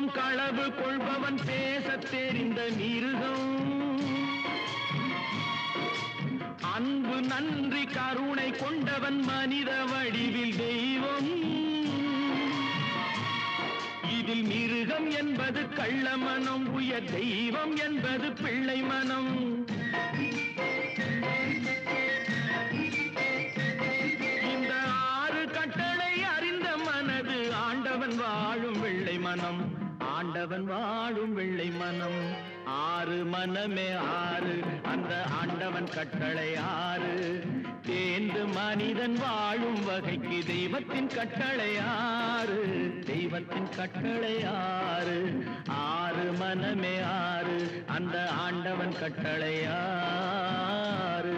கோபம் களவு கொள்பவன் பேசத் தெரிந்த மிருகம். அன்பு நன்றி கருணை கொண்டவன் மனித வடிவில் தெய்வம். இதில் மிருகம் என்பது கள்ள மனம், உயர் தெய்வம் என்பது பிள்ளை மனம். இந்த 6 கட்டளை அறிந்த மனது ஆண்டவன் வாழும் வெள்ளை மனம், ஆண்டவன் வாழும் வெள்ளை மனம். 6 மனமே 6, அந்த ஆண்டவன் கட்டளை 6. தேர்ந்து மனிதன் வாழும் வகைக்கு தெய்வத்தின் கட்டளை 6, தெய்வத்தின் கட்டளை 6. 6 மனமே 6, அந்த ஆண்டவன் கட்டளை 6.